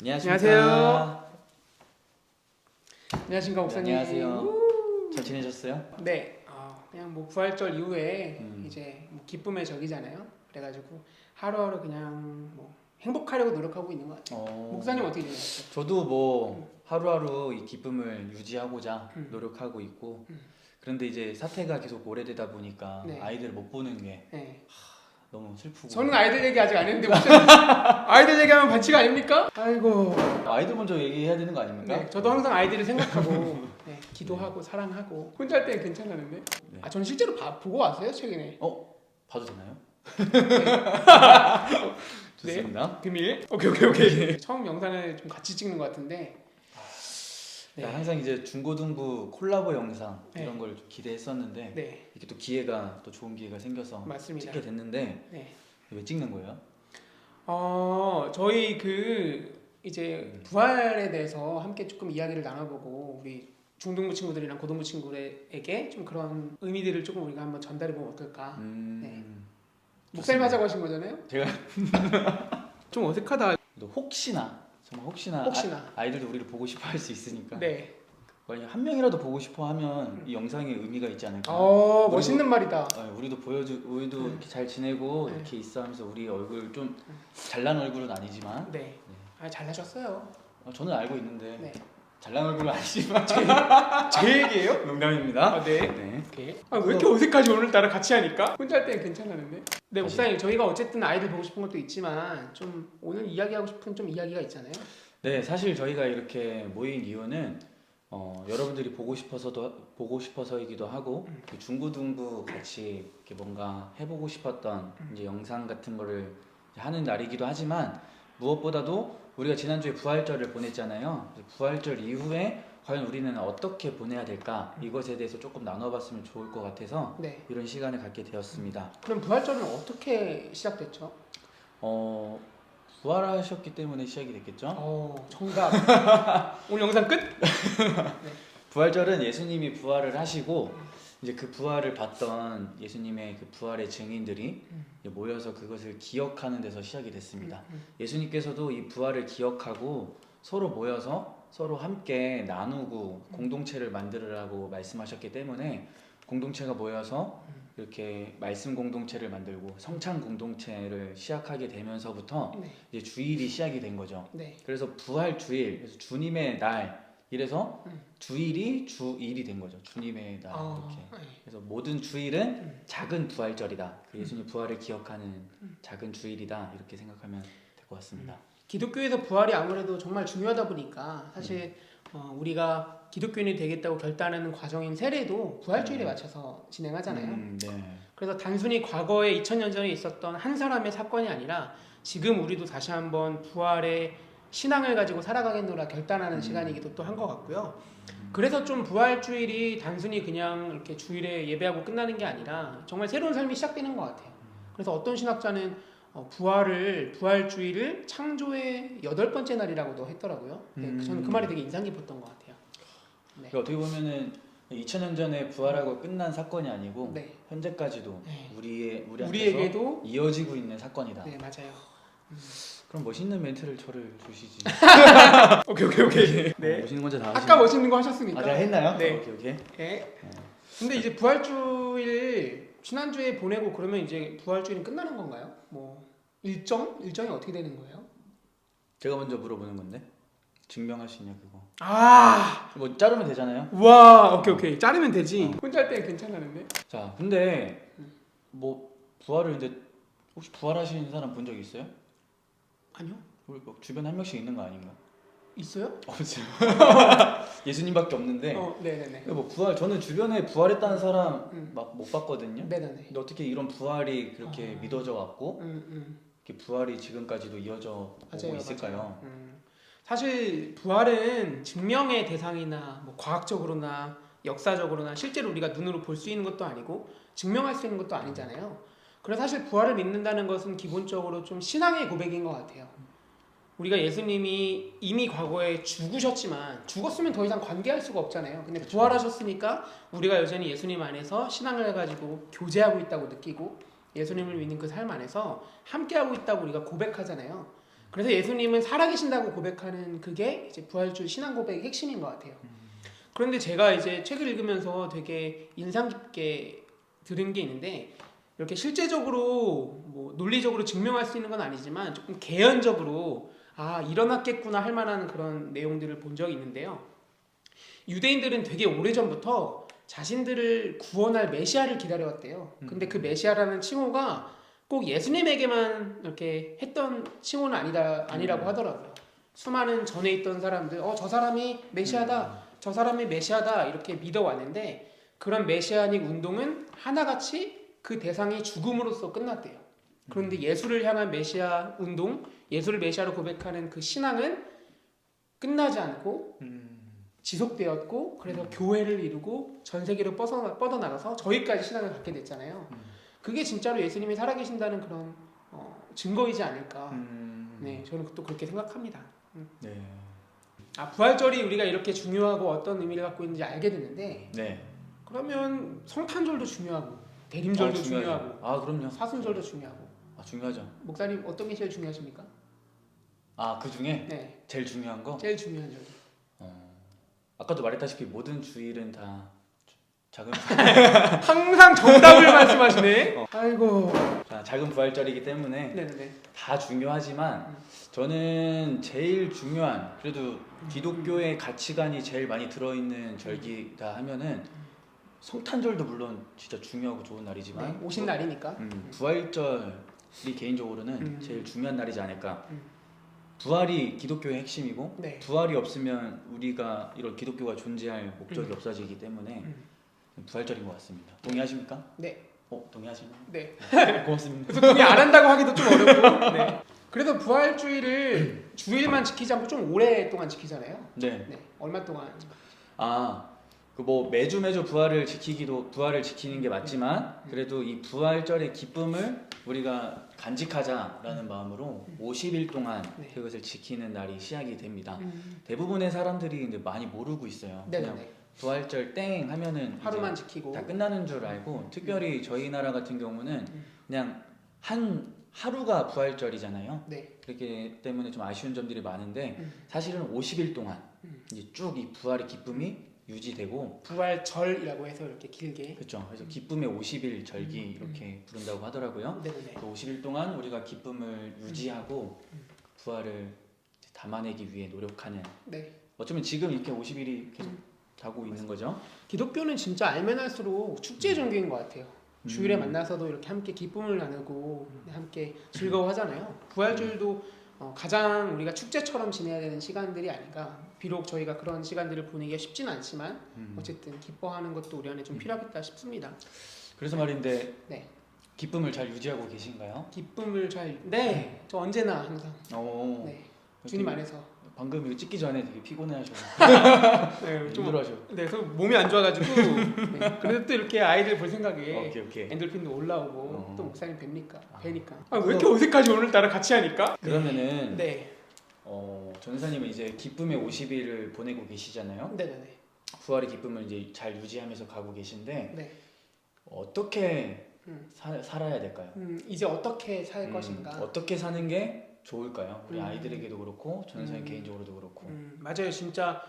안녕하세요. 안녕하십니까 목사님. 안녕하세요. 잘 지내셨어요? 네, 그냥 뭐 부활절 이후에 이제 뭐 기쁨의 절기잖아요. 그래가지고 하루하루 그냥 뭐 행복하려고 노력하고 있는 것 같아요. 목사님 어떻게 지내셨어요? 저도 뭐 하루하루 이 기쁨을 유지하고자 노력하고 있고 그런데 이제 사태가 계속 오래되다 보니까 네. 아이들을 못 보는 게 네. 너무 슬프고. 저는 아이들 얘기 아직 안 했는데 목사님 아이들 얘기하면 반칙 아닙니까? 아이고. 아이들 먼저 얘기해야 되는 거 아닙니까? 네, 저도 항상 아이들을 생각하고 네, 기도하고 사랑하고 혼자 할 때는 괜찮았는데. 네. 저는 실제로 보고 왔어요 최근에. 봐도 되나요? 네. 좋습니다. 비밀. 오케이. 처음 영상을 좀 같이 찍는 것 같은데. 네. 항상 이제 중고등부 콜라보 영상 네. 이런 걸 좀 기대했었는데 네. 이렇게 또 기회가 또 좋은 기회가 생겨서 맞습니다. 찍게 됐는데 네. 왜 찍는 거예요? 저희 이제 부활에 대해서 함께 조금 이야기를 나눠보고 우리 중등부 친구들이랑 고등부 친구들에게 좀 그런 의미들을 조금 우리가 한번 전달해보면 어떨까. 네. 목사님 하자고 하신 거잖아요? 제가 좀 어색하다. 정말 혹시나 아이들도 우리를 보고 싶어 할 수 있으니까 네. 만약 한 명이라도 보고 싶어 하면 이 영상에 의미가 있지 않을까? 멋있는 말이다. 우리도 우리도 이렇게 잘 지내고 이렇게 있어 하면서 우리 얼굴 좀 잘난 얼굴은 아니지만 네. 잘나셨어요. 저는 알고 있는데 네. 잘난 얼굴은 아니지만 제 얘기예요? 농담입니다. 네. 네. 오케이. 왜 이렇게 어색하지 오늘따라 같이 하니까? 혼자 할 때는 괜찮았는데. 네, 목사님 저희가 어쨌든 아이들 보고 싶은 것도 있지만 좀 오늘 이야기하고 싶은 좀 이야기가 있잖아요. 네, 사실 저희가 이렇게 모인 이유는 여러분들이 보고 싶어서이기도 하고 중고등부 같이 이렇게 뭔가 해보고 싶었던 이제 영상 같은 거를 하는 날이기도 하지만 무엇보다도 우리가 지난주에 부활절을 보냈잖아요. 부활절 이후에 과연 우리는 어떻게 보내야 될까 이것에 대해서 조금 나눠봤으면 좋을 것 같아서 네. 이런 시간을 갖게 되었습니다. 그럼 부활절은 어떻게 시작됐죠? 부활하셨기 때문에 시작이 됐겠죠? 정답. 오늘 영상 끝? 네. 부활절은 예수님이 부활을 하시고 이제 그 부활을 봤던 예수님의 그 부활의 증인들이 모여서 그것을 기억하는 데서 시작이 됐습니다. 예수님께서도 이 부활을 기억하고 서로 모여서 서로 함께 나누고 공동체를 만들으라고 말씀하셨기 때문에 공동체가 모여서 이렇게 말씀 공동체를 만들고 성찬 공동체를 시작하게 되면서부터 이제 주일이 시작이 된 거죠. 네. 그래서 부활 주일, 그래서 주님의 날 이래서 주일이 주일이 된 거죠. 주님의 날 이렇게. 그래서 모든 주일은 작은 부활절이다. 예수님 부활을 기억하는 작은 주일이다. 이렇게 생각하면 될 것 같습니다. 기독교에서 부활이 아무래도 정말 중요하다 보니까 사실 우리가 기독교인이 되겠다고 결단하는 과정인 세례도 부활주일에 맞춰서 진행하잖아요. 네. 그래서 단순히 과거에 2000년 전에 있었던 한 사람의 사건이 아니라 지금 우리도 다시 한번 부활의 신앙을 가지고 살아가겠노라 결단하는 시간이기도 또 한 것 같고요. 그래서 좀 부활주일이 단순히 그냥 이렇게 주일에 예배하고 끝나는 게 아니라 정말 새로운 삶이 시작되는 것 같아요. 그래서 어떤 신학자는 부활주일을 창조의 8번째 날이라고도 했더라고요. 네, 저는 그 말이 되게 인상 깊었던 것 같아요. 네. 그러니까 어떻게 보면은 2000년 전에 부활하고 끝난 사건이 아니고 네. 현재까지도 네. 우리에게도 이어지고 있는 사건이다. 네, 맞아요. 그럼 멋있는 멘트를 저를 주시지. 오케이. 네. 멋있는 건지 다 하시네. 아까 멋있는 거 하셨으니까. 제가 했나요? 네. 오케이. 네. 근데 이제 부활주일 지난주에 보내고 그러면 이제 부활주일은 끝나는 건가요? 뭐 일정이 어떻게 되는 거예요? 제가 먼저 물어보는 건데 증명할 수 있냐 그거. 뭐 자르면 되잖아요. 와, 오케이. 자르면 되지. 혼자 할 때는 괜찮았는데. 자, 근데 뭐 부활을 근데 혹시 부활하시는 사람 본 적 있어요? 아니요. 우리 뭐 주변에 한 명씩 있는 거 아닌가? 있어요? 없어요. 예수님밖에 없는데. 네네네. 뭐 부활 저는 주변에 부활했다는 사람 막 못 봤거든요. 네네네. 근데 어떻게 이런 부활이 그렇게 믿어져 왔고 이렇게 부활이 지금까지도 이어져 오고 있을까요? 사실 부활은 증명의 대상이나 뭐 과학적으로나 역사적으로나 실제로 우리가 눈으로 볼 수 있는 것도 아니고 증명할 수 있는 것도 아니잖아요. 그래서 사실 부활을 믿는다는 것은 기본적으로 좀 신앙의 고백인 것 같아요. 우리가 예수님이 이미 과거에 죽었으면 더 이상 관계할 수가 없잖아요. 근데 그쵸. 부활하셨으니까 우리가 여전히 예수님 안에서 신앙을 가지고 교제하고 있다고 느끼고 예수님을 믿는 그 삶 안에서 함께하고 있다고 우리가 고백하잖아요. 그래서 예수님은 살아계신다고 고백하는 그게 이제 부활주의 신앙 고백의 핵심인 것 같아요. 그런데 제가 이제 책을 읽으면서 되게 인상 깊게 들은 게 있는데 이렇게 실제적으로 뭐 논리적으로 증명할 수 있는 건 아니지만 조금 개연적으로 일어났겠구나 할 만한 그런 내용들을 본 적이 있는데요. 유대인들은 되게 오래전부터 자신들을 구원할 메시아를 기다려왔대요. 근데 그 메시아라는 칭호가 꼭 예수님에게만 이렇게 했던 칭호는 아니라고 하더라고요. 수많은 전에 있던 사람들, 저 사람이 메시아다, 저 사람이 메시아다 이렇게 믿어왔는데 그런 메시아닉 운동은 하나같이 그 대상이 죽음으로써 끝났대요. 그런데 예수를 향한 메시아 운동, 예수를 메시아로 고백하는 그 신앙은 끝나지 않고 지속되었고 그래서 교회를 이루고 전 세계로 뻗어나가서 저희까지 신앙을 갖게 됐잖아요. 그게 진짜로 예수님이 살아계신다는 그런 증거이지 않을까. 네, 저는 또 그렇게 생각합니다. 네. 부활절이 우리가 이렇게 중요하고 어떤 의미를 갖고 있는지 알게 됐는데 네. 그러면 성탄절도 중요하고 대림절도 중요하고 그럼요. 사순절도 중요하고 중요하죠. 목사님 어떤 게 제일 중요하십니까? 그 중에 네, 제일 중요한 거? 제일 중요한 절. 아까도 말했다시피 모든 주일은 다 작은 항상 정답을 말씀하시네. 아이고. 작은 부활절이기 때문에 네네네. 다 중요하지만 저는 제일 중요한 그래도 기독교의 가치관이 제일 많이 들어있는 절기다 하면은 성탄절도 물론 진짜 중요하고 좋은 날이지만 네, 오신 날이니까. 부활절이 개인적으로는 제일 중요한 날이지 않을까. 음. 부활이 기독교의 핵심이고 네. 부활이 없으면 우리가 이런 기독교가 존재할 목적이 없어지기 때문에 부활절인 것 같습니다. 동의하십니까? 네. 동의하시나요? 네. 고맙습니다. 그래서 동의 안 한다고 하기도 좀 어렵고. 네. 그래서 부활주의를 주일만 지키지 않고 좀 오랫동안 지키잖아요. 네. 네. 얼마 동안? 그 뭐 매주 부활을 지키는 게 맞지만 그래도 이 부활절의 기쁨을 우리가 간직하자라는 마음으로 50일 동안 네. 그것을 지키는 날이 시작이 됩니다. 대부분의 사람들이 근데 많이 모르고 있어요. 그냥 네네. 부활절 땡 하면은 하루만 이제 지키고. 다 끝나는 줄 알고 특별히 저희 나라 같은 경우는 그냥 한 하루가 부활절이잖아요. 네. 그렇기 때문에 좀 아쉬운 점들이 많은데 사실은 50일 동안 이제 쭉 이 부활의 기쁨이 유지되고 부활절이라고 해서 이렇게 길게. 그렇죠. 그래서 기쁨의 50일 절기 이렇게 부른다고 하더라고요. 네네. 그 50일 동안 우리가 기쁨을 유지하고 부활을 담아내기 위해 노력하는. 네. 어쩌면 지금 이렇게 50일이 계속 가고 있는 거죠. 기독교는 진짜 알면 할수록 축제 종교인 것 같아요. 주일에 만나서도 이렇게 함께 기쁨을 나누고 함께 즐거워하잖아요. 부활절도 가장 우리가 축제처럼 지내야 되는 시간들이 아닌가. 비록 저희가 그런 시간들을 보내기가 쉽진 않지만 어쨌든 기뻐하는 것도 우리 안에 좀 필요하겠다 싶습니다. 그래서 말인데 네. 기쁨을 잘 유지하고 계신가요? 기쁨을 네, 저 언제나 항상. 네, 주님 안에서. 방금 이거 찍기 전에 되게 피곤해하셔. 네, 좀 힘들어하셔. 네, 그래서 몸이 안 좋아가지고. 네, 그래도 또 이렇게 아이들 볼 생각에 오케이. 엔돌핀도 올라오고 또 목사님 뵈니까. 왜 그래서- 이렇게 어색하지 오늘따라 같이 하니까? 그러면은 네, 전사님은 이제 기쁨의 50일을 보내고 계시잖아요. 네네네. 부활의 기쁨을 이제 잘 유지하면서 가고 계신데 네. 어떻게 살아야 될까요? 이제 어떻게 살 것인가? 어떻게 사는 게 좋을까요? 우리 음. 아이들에게도 그렇고 전사님 개인적으로도 그렇고. 맞아요, 진짜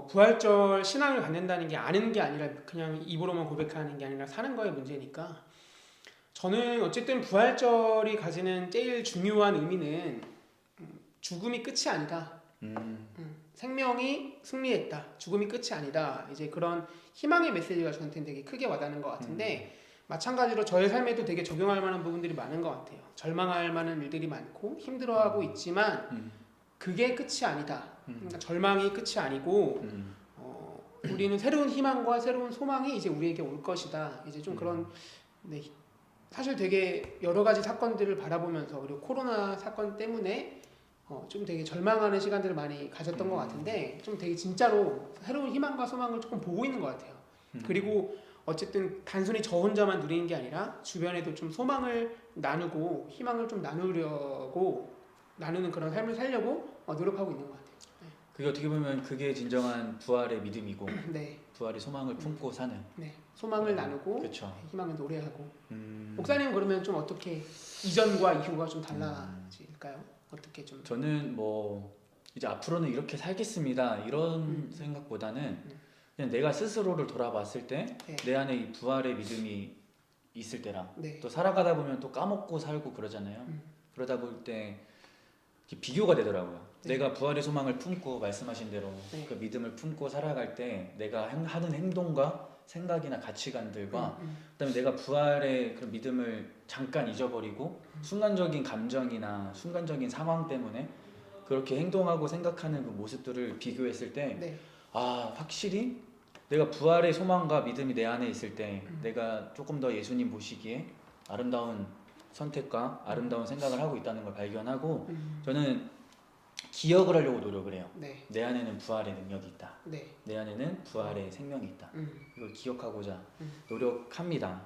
부활절 신앙을 갖는다는 게 아는 게 아니라 그냥 입으로만 고백하는 게 아니라 사는 거의 문제니까. 저는 어쨌든 부활절이 가지는 제일 중요한 의미는 죽음이 끝이 아니다. 생명이 승리했다. 죽음이 끝이 아니다. 이제 그런 희망의 메시지가 저한테는 되게 크게 와닿는 것 같은데 마찬가지로 저의 삶에도 되게 적용할 만한 부분들이 많은 것 같아요. 절망할 만한 일들이 많고 힘들어하고 있지만 그게 끝이 아니다. 그러니까 절망이 끝이 아니고 우리는 새로운 희망과 새로운 소망이 이제 우리에게 올 것이다. 이제 좀 그런 네, 사실 되게 여러 가지 사건들을 바라보면서 그리고 코로나 사건 때문에 좀 되게 절망하는 시간들을 많이 가졌던 것 같은데 좀 되게 진짜로 새로운 희망과 소망을 조금 보고 있는 것 같아요. 그리고 어쨌든 단순히 저 혼자만 누리는 게 아니라 주변에도 좀 소망을 나누고 희망을 좀 나누려고 나누는 그런 삶을 살려고 노력하고 있는 것 같아요. 그게 어떻게 보면 그게 진정한 부활의 믿음이고 네, 부활의 소망을 품고 사는. 네. 소망을 나누고 그렇죠. 희망을 노래하고. 목사님 그러면 좀 어떻게 이전과 이후가 좀 달라질까요? 어떻게 좀? 저는 뭐 이제 앞으로는 이렇게 살겠습니다 이런 생각보다는 그냥 내가 스스로를 돌아봤을 때 네. 내 안에 이 부활의 믿음이 있을 때랑 네. 또 살아가다 보면 또 까먹고 살고 그러잖아요. 그러다 볼 때 비교가 되더라고요. 네. 내가 부활의 소망을 품고 말씀하신 대로 네. 그 믿음을 품고 살아갈 때 내가 하는 행동과 생각이나 가치관들과 그다음에 내가 부활의 그런 믿음을 잠깐 잊어버리고 순간적인 감정이나 순간적인 상황 때문에 그렇게 행동하고 생각하는 그 모습들을 비교했을 때 네. 확실히 내가 부활의 소망과 믿음이 내 안에 있을 때 내가 조금 더 예수님 보시기에 아름다운 선택과 아름다운 생각을 하고 있다는 걸 발견하고 저는 기억을 하려고 노력을 해요. 네. 내 안에는 부활의 능력이 있다. 네. 내 안에는 부활의 생명이 있다. 이걸 기억하고자 노력합니다.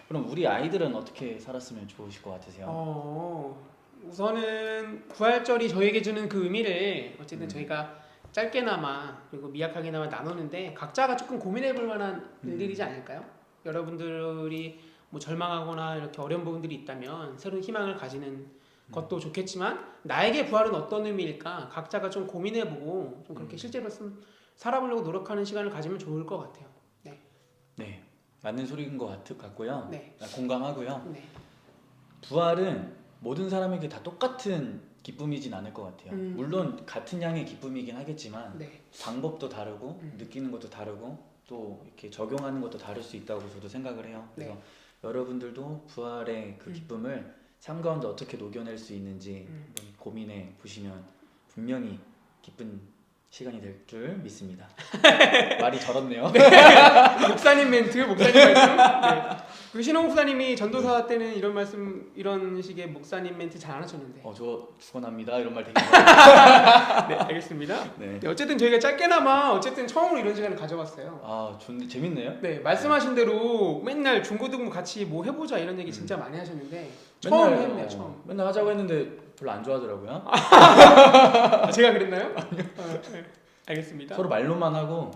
그럼 우리 아이들은 어떻게 살았으면 좋으실 것 같으세요? 우선은 부활절이 저에게 주는 그 의미를 어쨌든 저희가 짧게나마 그리고 미약하게나마 나누는데 각자가 조금 고민해볼 만한 일들이지 않을까요? 여러분들이 뭐 절망하거나 이렇게 어려운 부분들이 있다면 새로운 희망을 가지는 것도 좋겠지만 나에게 부활은 어떤 의미일까 각자가 좀 고민해보고 좀 그렇게 실제로 살아보려고 노력하는 시간을 가지면 좋을 것 같아요. 네, 맞는 소리인 것 같고요. 네. 공감하고요. 네. 부활은 모든 사람에게 다 똑같은 기쁨이진 않을 것 같아요. 물론 같은 양의 기쁨이긴 하겠지만 네. 방법도 다르고 느끼는 것도 다르고 또 이렇게 적용하는 것도 다를 수 있다고 저도 생각을 해요. 그래서 네. 여러분들도 부활의 그 기쁨을 삶 가운데 어떻게 녹여낼 수 있는지 한번 고민해 보시면 분명히 기쁜 시간이 될 줄 믿습니다. 말이 절었네요. 목사님 멘트, 목사님 말씀. 네. 그 신홍 목사님이 전도사 때는 이런 말씀, 이런 식의 목사님 멘트 잘 안 하셨는데. 저 죽어납니다 이런 말 되게 좋아해요. 네, 알겠습니다. 네. 네, 어쨌든 저희가 짧게나마 어쨌든 처음으로 이런 시간을 가져봤어요. 좋네, 재밌네요. 네, 말씀하신 대로 맨날 중고등부 같이 뭐 해보자 이런 얘기 진짜 많이 하셨는데 처음 했네요, 처음. 맨날 하자고 했는데 별로 안 좋아하더라고요. 제가 그랬나요? 네. 알겠습니다. 서로 말로만 하고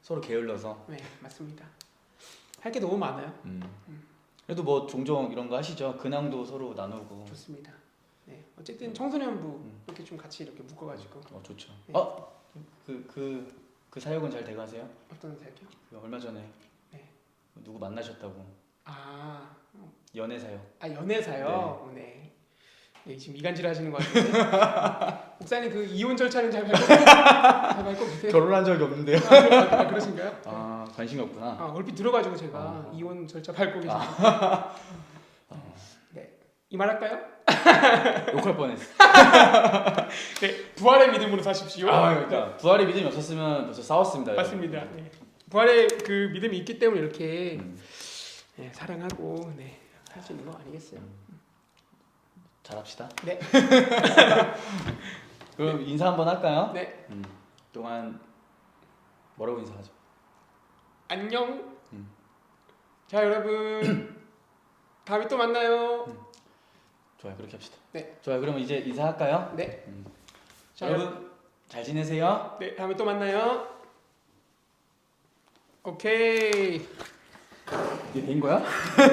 서로 게을러서. 네, 맞습니다. 할 게 너무 많아요. 그래도 뭐 종종 이런 거 하시죠. 근황도 서로 나누고. 좋습니다. 네, 어쨌든 청소년부 이렇게 좀 같이 이렇게 묶어가지고. 좋죠. 네. 그 사역은 잘 돼가세요? 어떤 사역이요? 얼마 전에 네. 누구 만나셨다고. 연애 사역. 연애 사역. 네. 네, 지금 이간질 하시는 것 같은데. 목사님 그 이혼 절차는 잘 밟고 계세요? 결혼한 적이 없는데요. 그러신가요? 관심이 없구나. 얼핏 들어가지고 제가 이혼 절차 밟고 계신가. 네. 이 말 할까요? 욕할 뻔했어. 네, 부활의 믿음으로 사십시오. 그러니까 부활의 믿음이 없었으면 벌써 싸웠습니다. 맞습니다. 네. 부활의 그 믿음이 있기 때문에 이렇게 네, 사랑하고 네, 할 수 있는 거 아니겠어요? 잘합시다. 네. 그럼 인사 한번 할까요? 네. 동안 뭐라고 인사하죠? 안녕. 자 여러분 다음에 또 만나요. 좋아요, 그렇게 합시다. 네. 좋아요, 그러면 이제 인사할까요? 네. 자, 여러분 잘 지내세요. 네, 다음에 또 만나요. 오케이. 이게 된 거야?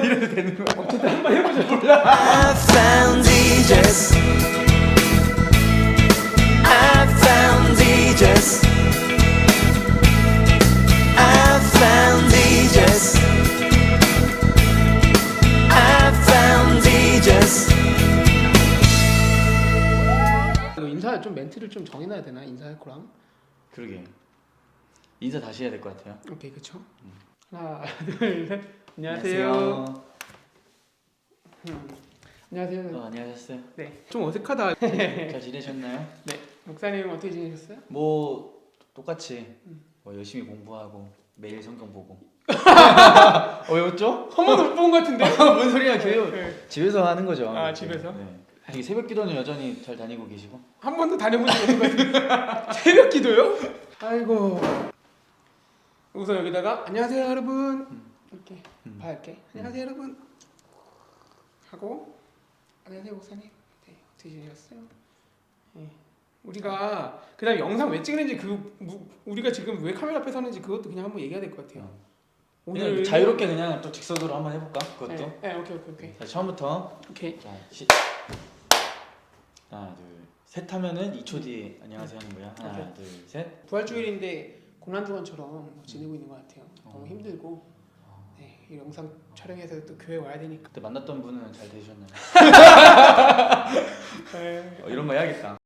이래도 되는 거야? 어쨌든 한번 해보자. I found Jesus. I found Jesus. I found Jesus. I found Jesus. 인사 좀 멘트를 좀 정해놔야 되나 인사할 거랑? 그러게. 인사 다시 해야 될 것 같아요. 오케이 그쵸. 하나 둘 셋. 안녕하세요. 안녕하세요. 안녕하셨어요. 네. 좀 어색하다. 잘 지내셨나요? 네. 목사님 어떻게 지내셨어요? 뭐 똑같이 뭐 열심히 공부하고 매일 성경 보고. 왜 웃죠? 한 번도 못 본 것 같은데? 뭔 소리야, 교회 네. 집에서 하는 거죠. 집에서? 네. 이게 새벽 기도는 여전히 잘 다니고 계시고. 한 번도 다녀본 적 없는 것 같은데. 새벽 기도요? 아이고. 우선 여기다가 안녕하세요 여러분 이렇게 밝게 안녕하세요 여러분 하고 안녕하세요 목사님. 네, 어떻게 지내셨어요? 예. 우리가 그다음 영상 왜 찍는지 우리가 지금 왜 카메라 앞에 서는지 그것도 그냥 한번 얘기해야 될 것 같아요. 오늘 자유롭게 그냥 또 직선으로 한번 해볼까? 그것도. 네, 오케이. 자, 처음부터. 오케이. 자, 하나, 둘, 셋 하면은 2초 뒤에 안녕하세요 하는 거야. 하나, 둘, 셋. 부활주일인데 고난주간처럼 지내고 있는 것 같아요. 너무 힘들고. 네, 이 영상 촬영해서 또 교회 와야 되니까. 그때 만났던 분은 잘 되셨나요? 네. 이런 거 해야겠다.